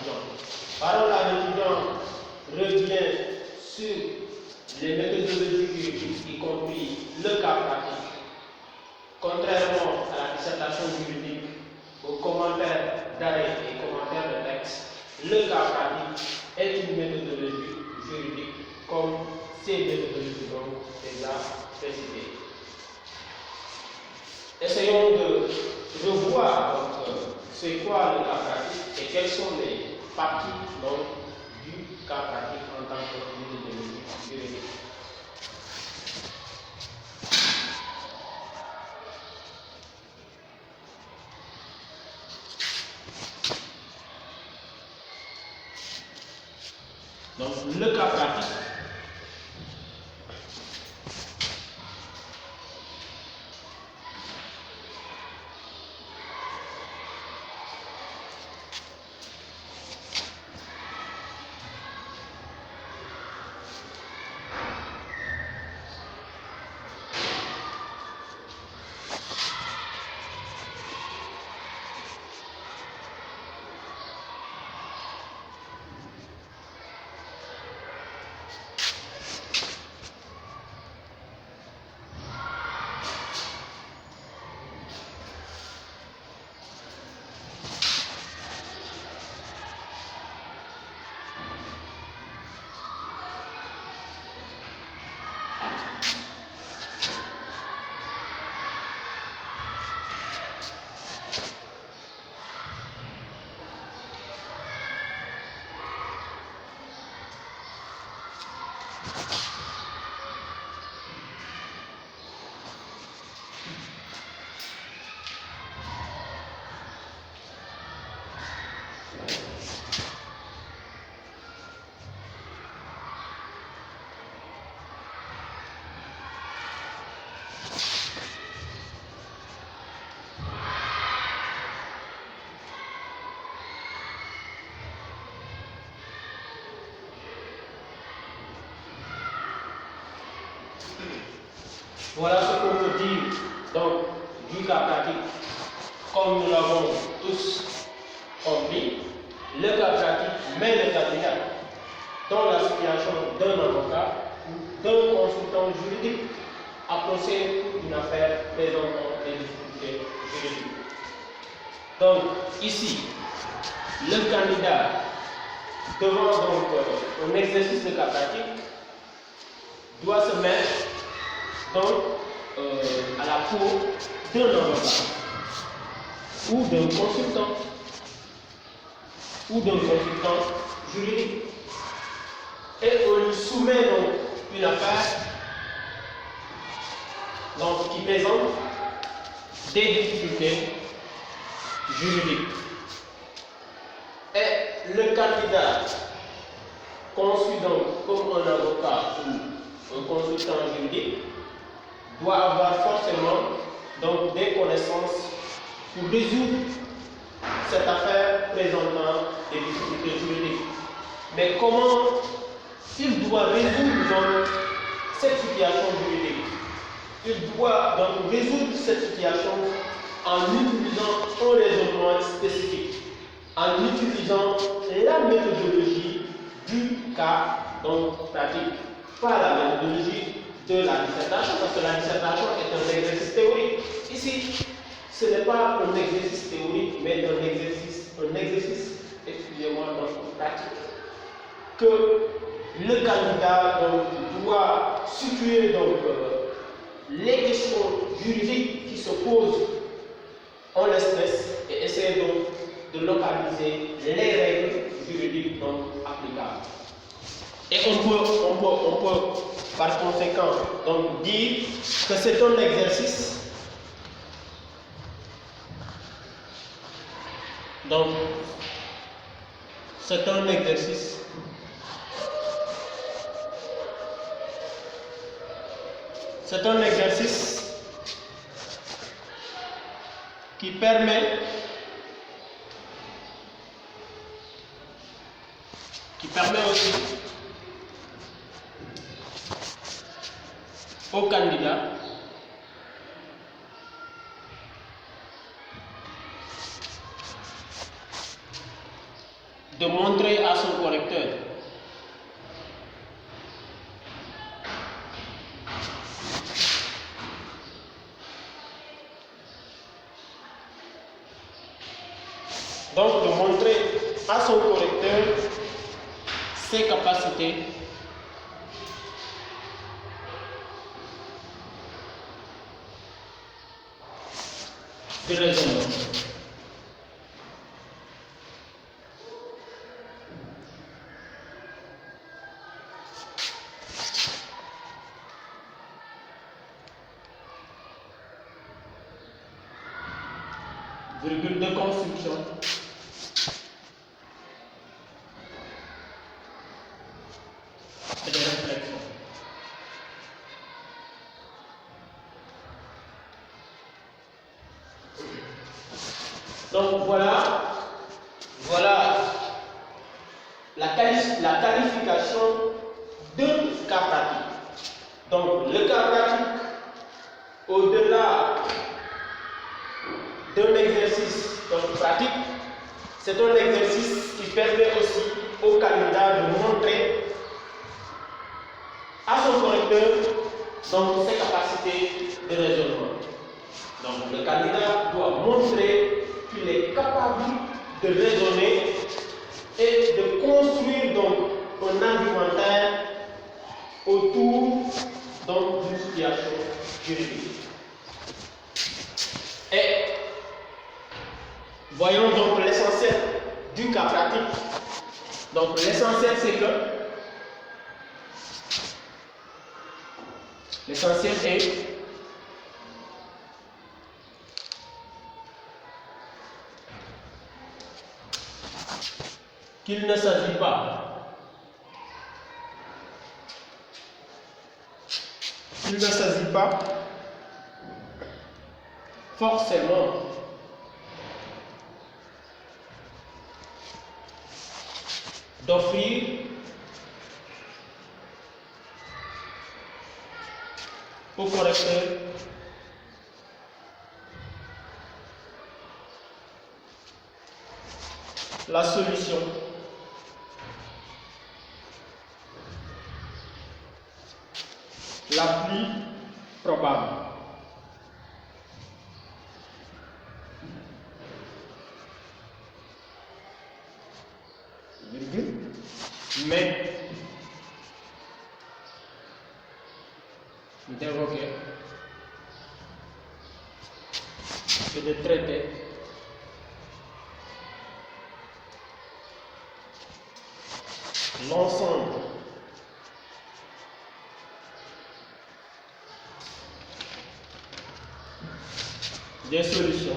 l'étudiant. Parole à l'étudiant revient sur les méthodologies juridiques, y compris le cas pratique. Contrairement à la dissertation juridique, aux commentaires d'arrêt et commentaires de texte, le cas pratique est une méthodologie juridique comme ces méthodologies dont déjà précitées. Essayons de revoir c'est quoi le cas pratique et quelles sont les parties du cas pratique en tant que méthodologie juridique. Donc, le cas pratique, voilà ce qu'on peut dire donc du cas pratique. Comme nous l'avons tous compris, le cas pratique met le candidat dans la situation d'un avocat ou d'un consultant juridique à procéder une affaire présentant des difficultés juridiques. Donc ici, le candidat devant donc un exercice de cas pratique doit se mettre donc à la cour d'un avocat ou d'un consultant juridique et on lui soumet donc une affaire donc, qui présente des difficultés juridiques. Et le candidat conçu donc comme un avocat ou un consultant juridique doit avoir forcément donc des connaissances pour résoudre cette affaire présentant des difficultés juridiques. Mais comment il doit résoudre donc cette situation juridique? Il doit donc résoudre cette situation en utilisant un raisonnement spécifique, en utilisant la méthodologie du cas donc pratique, pas la méthodologie de la dissertation, parce que la dissertation est un exercice théorique. Ici, ce n'est pas un exercice théorique, mais un exercice, excusez-moi, donc pratique, que le candidat donc, doit situer donc, les questions juridiques qui se posent en l'espèce et essayer donc de localiser les règles juridiques donc applicables. Et on peut par conséquent donc dire que c'est un exercice donc c'est un exercice qui permet aussi au candidat de de montrer à son correcteur ses capacités de raisonnement. Virgule de construction. Et de réflexion. Donc voilà la qualification d'un cas pratique. Donc le cas pratique, au-delà d'un exercice pratique, c'est un exercice qui permet aussi au candidat de montrer à son correcteur ses capacités de raisonnement. Donc le candidat doit montrer qu'il est capable de raisonner et de construire donc un argumentaire autour d'une situation juridique. Et voyons donc l'essentiel du cas pratique. Donc l'essentiel est qu'il ne s'agit pas forcément d'offrir au correcteur la solution la plus probable. Mais d'évoquer et de traiter l'ensemble des solutions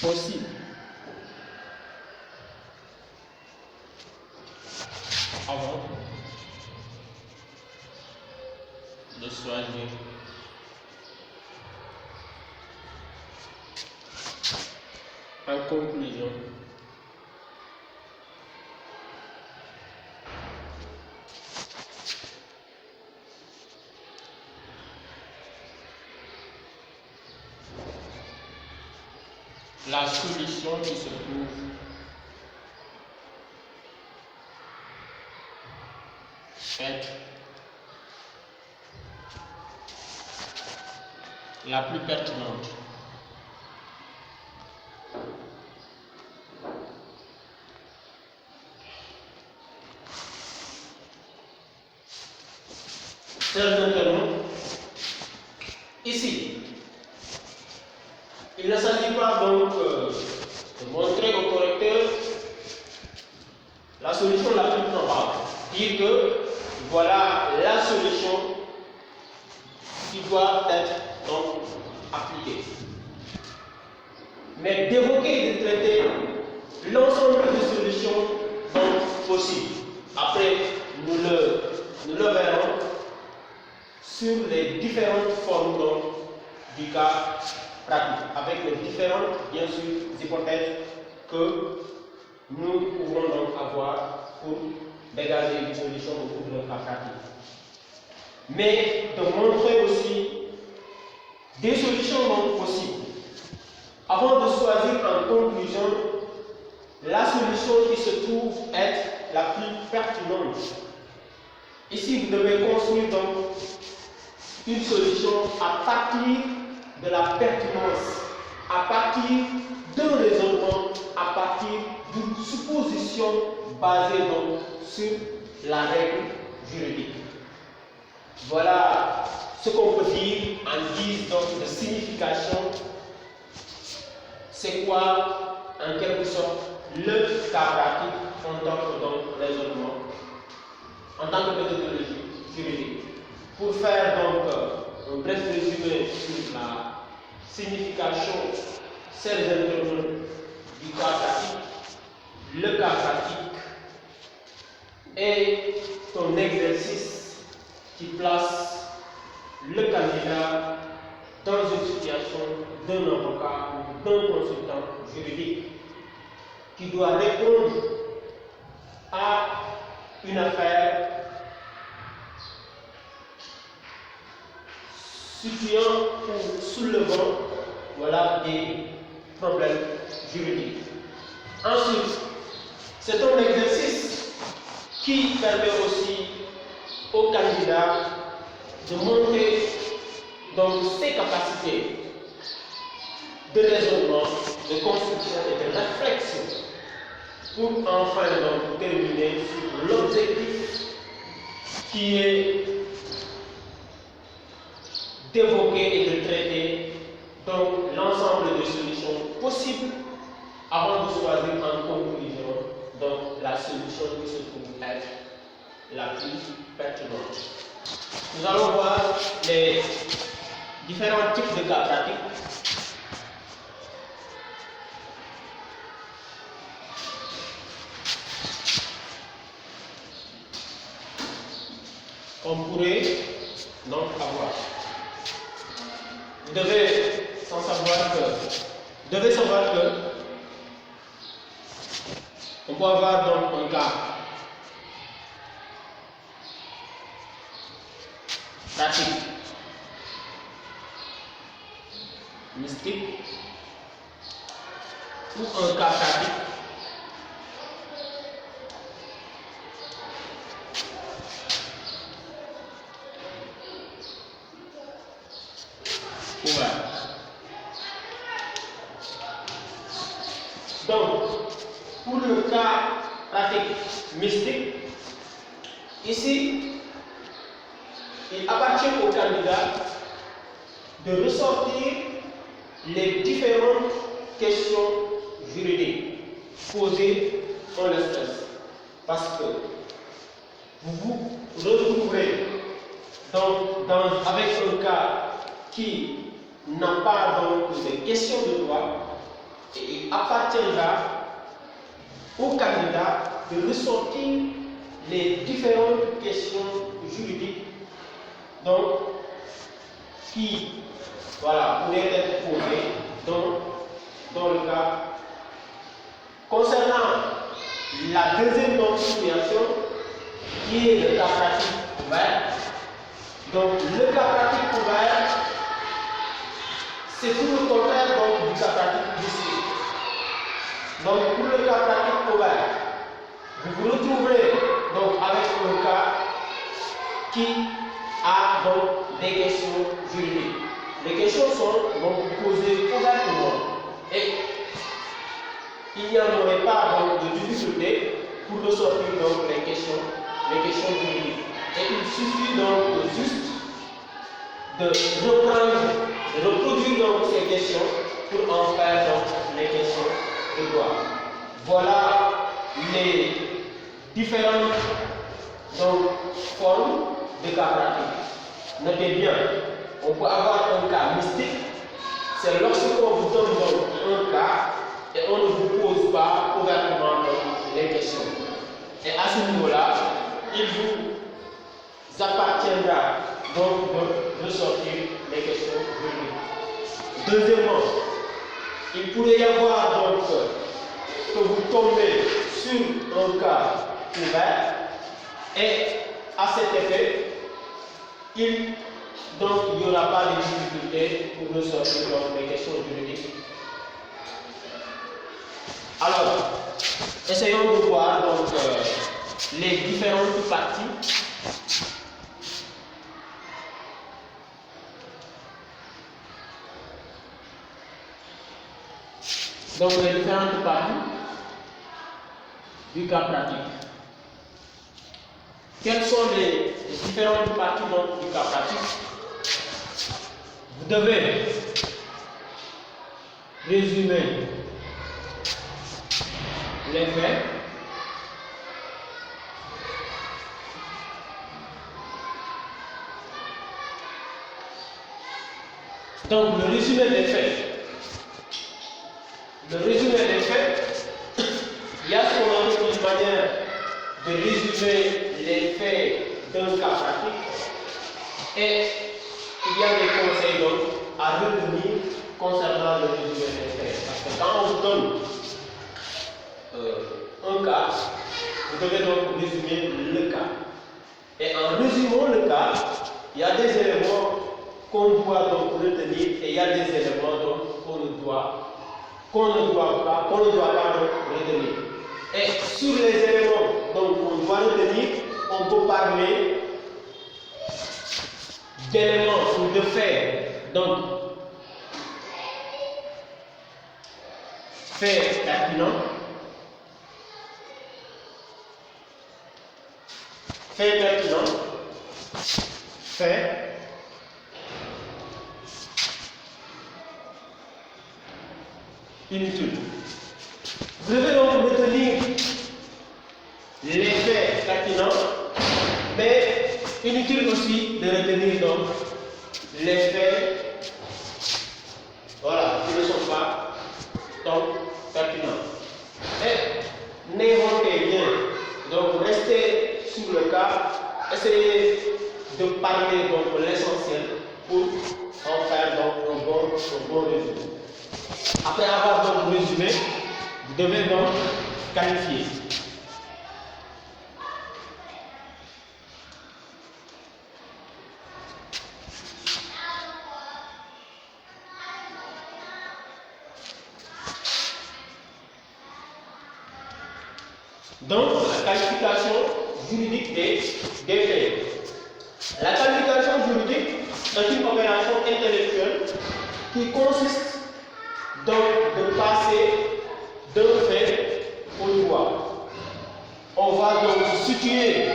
possibles avant de choisir en conclusion la solution qui se trouve être la plus pertinente. Chers internautes, ici, il ne s'agit pas donc de montrer au correcteur la solution la plus probable, dire que voilà la solution qui doit être donc appliquée, mais d'évoquer et de traiter l'ensemble des solutions donc possibles. Après, nous le verrons sur les différentes formes donc, du cas pratique, avec les différentes, bien sûr, hypothèses que nous pouvons donc avoir pour dégager une solution autour de notre cas pratique. Mais de montrer aussi des solutions donc possibles avant de choisir en conclusion la solution qui se trouve être la plus pertinente. Ici, vous devez construire donc une solution à partir de la pertinence, à partir d'un raisonnement, à partir d'une supposition basée donc sur la règle juridique. Voilà ce qu'on peut dire en guise donc de signification. C'est quoi en quelque sorte le cas pratique en tant que donc raisonnement, en tant que méthodologie juridique. Pour faire donc un bref résumé sur la signification, celle intervenue du cas pratique, le cas pratique est un exercice qui place le candidat dans une situation d'un avocat ou d'un consultant juridique qui doit répondre à une affaire situant ou soulevant des problèmes juridiques. Ensuite, c'est un exercice qui permet aussi au candidat de montrer donc ses capacités de raisonnement, de construction et de réflexion pour enfin donc terminer sur l'objectif qui est d'évoquer et de traiter donc l'ensemble des solutions possibles avant de choisir en conclusion donc la solution qui se trouve être la plus pertinente. Nous allons voir les différents types de cas pratiques. On pourrait donc avoir. Vous devez savoir que on peut avoir donc un cas pratique mystique ou un cas pratique ouvert. Donc, pour le cas pratique mystique, ici, il appartient au candidat de ressortir les différentes questions juridiques posées en l'espèce. Parce que vous vous retrouverez donc avec un cas qui n'a pas donc de questions de droit, et il appartiendra au candidat de ressortir les différentes questions juridiques donc, qui pourraient être posées dans le cas. Concernant la deuxième situation, qui est le cas pratique ouvert, donc le cas pratique ouvert, c'est tout le contraire donc, du cas pratique mystique. Donc pour le cas pratique ouvert, vous vous retrouverez donc avec un cas qui a donc des questions juridiques. Les questions sont donc posées ouvertement et il n'y en aurait pas donc de difficulté pour ressortir donc les questions juridiques. Et il suffit donc juste de reproduire donc ces questions pour en faire donc les questions de droit. Voilà les différentes donc, formes de cas pratiques. Notez bien, on peut avoir un cas mystique, c'est lorsqu'on vous donne donc un cas et on ne vous pose pas ouvertement donc, les questions. Et à ce niveau-là, il vous appartiendra donc de ressortir les questions juridiques. Deuxièmement, il pourrait y avoir donc que vous tombez sur un cas ouvert et à cet effet, il n'y aura pas de difficulté pour ressortir donc les questions juridiques. Alors, essayons de voir donc les différentes parties. Donc les différentes parties du cas pratique. Quelles sont les différentes parties donc, du cas pratique? Vous devez résumer les faits. Donc le résumé des faits. Le résumé des faits, il y a ce qu'on appelle une manière de résumer les faits d'un cas pratique et il y a des conseils donc à retenir concernant le résumé des faits. Parce que quand on vous donne un cas, vous devez donc résumer le cas. Et en résumant le cas, il y a des éléments qu'on doit donc retenir et il y a des éléments donc qu'on ne doit pas donc retenir. Et sur les éléments donc qu'on doit retenir, on peut parler d'éléments ou de faits. Donc, faits pertinents, faits inutiles. Vous devez donc retenir les faits pertinents, mais inutile aussi de retenir donc les faits qui ne sont pas donc pertinents. Et n'inventez rien. Donc restez sur le cas, essayez de parler donc l'essentiel pour en faire donc un bon résumé. Après avoir donc résumé, vous devez donc qualifier. Donc, la qualification juridique des faits. La qualification juridique est une opération intellectuelle qui consiste donc de passer d'un fait au droit. On va donc situer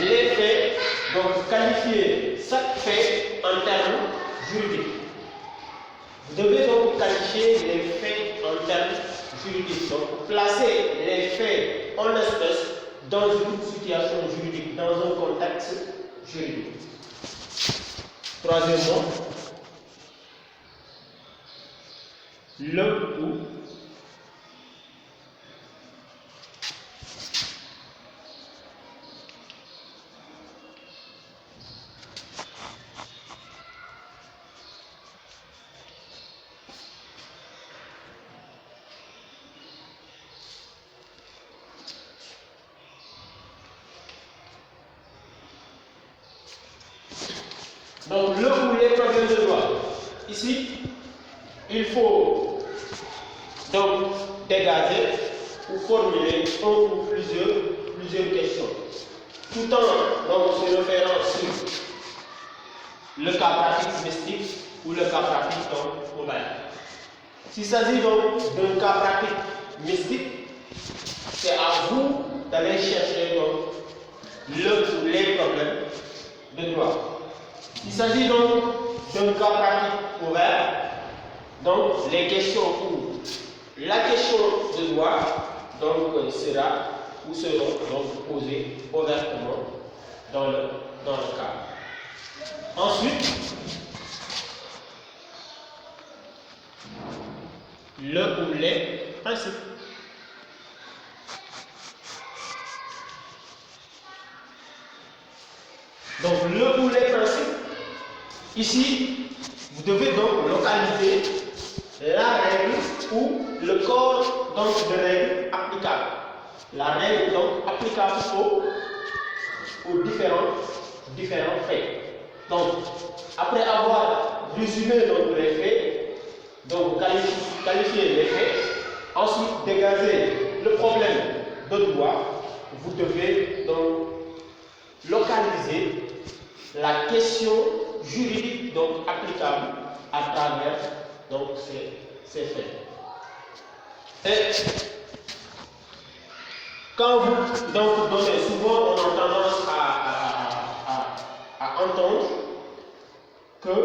les faits, donc qualifier chaque fait en termes juridiques. Vous devez donc qualifier les faits en termes juridiques. Donc placer les faits en espèce dans une situation juridique, dans un contexte juridique. Troisièmement, le tout. Donc, le ou les problèmes de droit. Ici, il faut donc dégager ou formuler un ou plusieurs questions, tout en donc, se référant sur le cas pratique mystique ou le cas pratique donc ouvert. S'il s'agit donc d'un cas pratique mystique, c'est à vous d'aller chercher donc le ou les problèmes de droit. Il s'agit donc d'un cas pratique ouvert, donc les questions ou la question de droit donc sera ou seront donc posées ouvertement dans le cas. Ensuite, le ou les principes. Donc le ou les principes. Ici, vous devez donc localiser la règle ou le corps donc, de règle applicable. La règle donc applicable aux différents faits. Donc, après avoir résumé donc, les faits, donc qualifier les faits, ensuite dégager le problème de droit, vous devez donc localiser la question juridique donc applicable à travers donc ces faits. Et quand vous donc donnez, souvent on a tendance à entendre que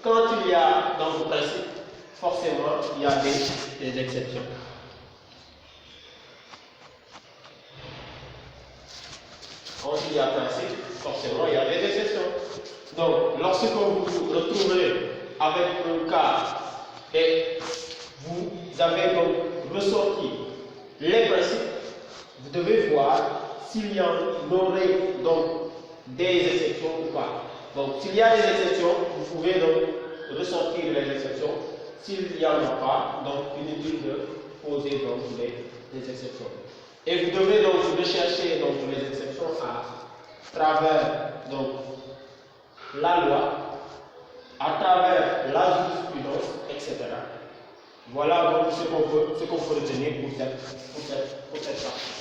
quand il y a dans le principe, forcément il y a des exceptions. Quand il y a principe, forcément il y a des exceptions. Donc lorsque vous vous retrouverez avec un cas et vous avez donc ressorti les principes, vous devez voir s'il y en aurait donc des exceptions ou pas. Donc s'il y a des exceptions, vous pouvez donc ressortir les exceptions. S'il n'y en a pas, donc inutile de poser donc les exceptions. Et vous devez donc rechercher donc les exceptions à travers donc la loi, à travers la jurisprudence, etc. Voilà donc ce qu'on peut retenir pour cette partie.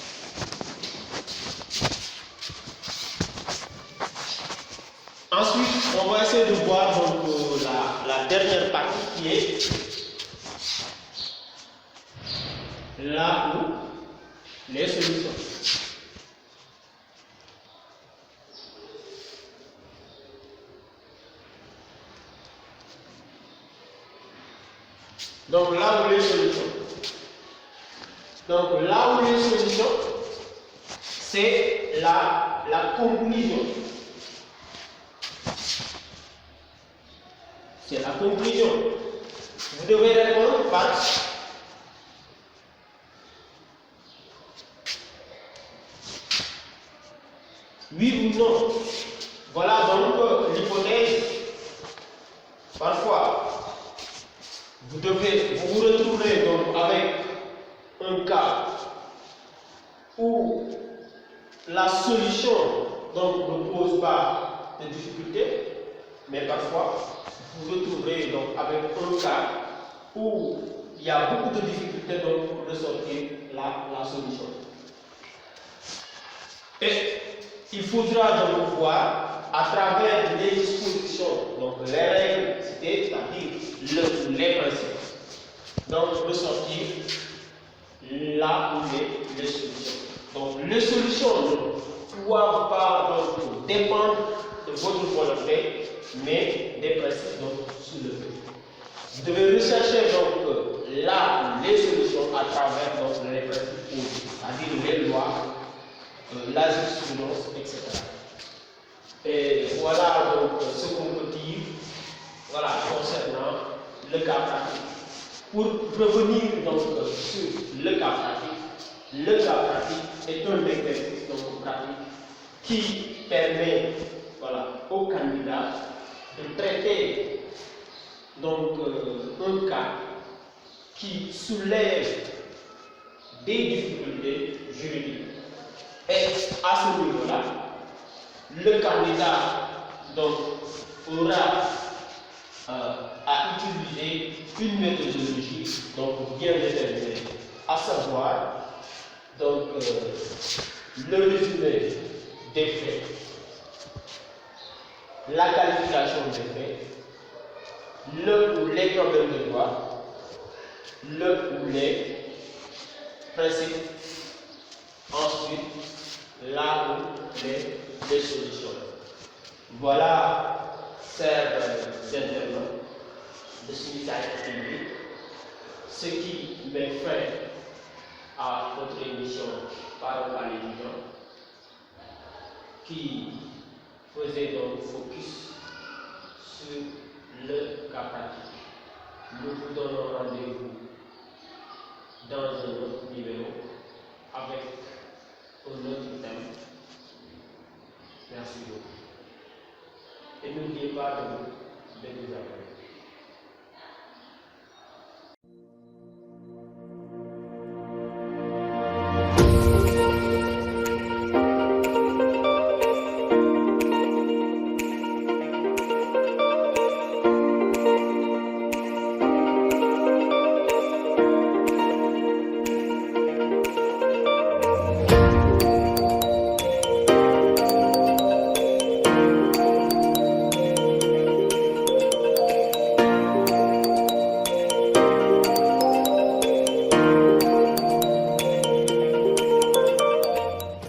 Ensuite, on va essayer de voir donc la dernière partie qui est là où les solutions. Donc là où les solutions. Donc là où les solutions, c'est la conclusion. C'est la conclusion. Vous devez répondre par oui ou non. Voilà donc l'hypothèse. Parfois, vous vous retrouverez donc avec un cas où la solution donc ne pose pas de difficultés, mais parfois vous vous retrouverez donc avec un cas où il y a beaucoup de difficultés donc pour ressortir la solution. Et il faudra donc voir à travers les dispositions, donc les règles citées, c'est-à-dire les principes, donc ressortir là où les solutions. Donc les solutions ne doivent pas donc dépendre de votre volonté, mais des principes donc soulevés. Vous devez rechercher donc là les solutions à travers donc les principes, c'est-à-dire les lois, la jurisprudence, etc. Et voilà donc ce qu'on peut dire concernant le cas pratique. Pour revenir donc sur le cas pratique est un exercice donc pratique qui permet au candidat de traiter donc un cas qui soulève des difficultés juridiques. Et à ce niveau-là, le candidat donc aura à utiliser une méthodologie donc bien déterminée, à savoir donc le résumé des faits, la qualification des faits, le ou les problèmes de droit, le ou les principes, ensuite là où les solutions. Voilà, chers internautes de Suicide TV, ce qui met fin à notre émission Parole à l'étudiant, qui faisait donc focus sur le cas pratique. Nous vous donnons rendez-vous dans un autre numéro avec un autre thème. Merci beaucoup. Et n'oubliez pas de vous abonner.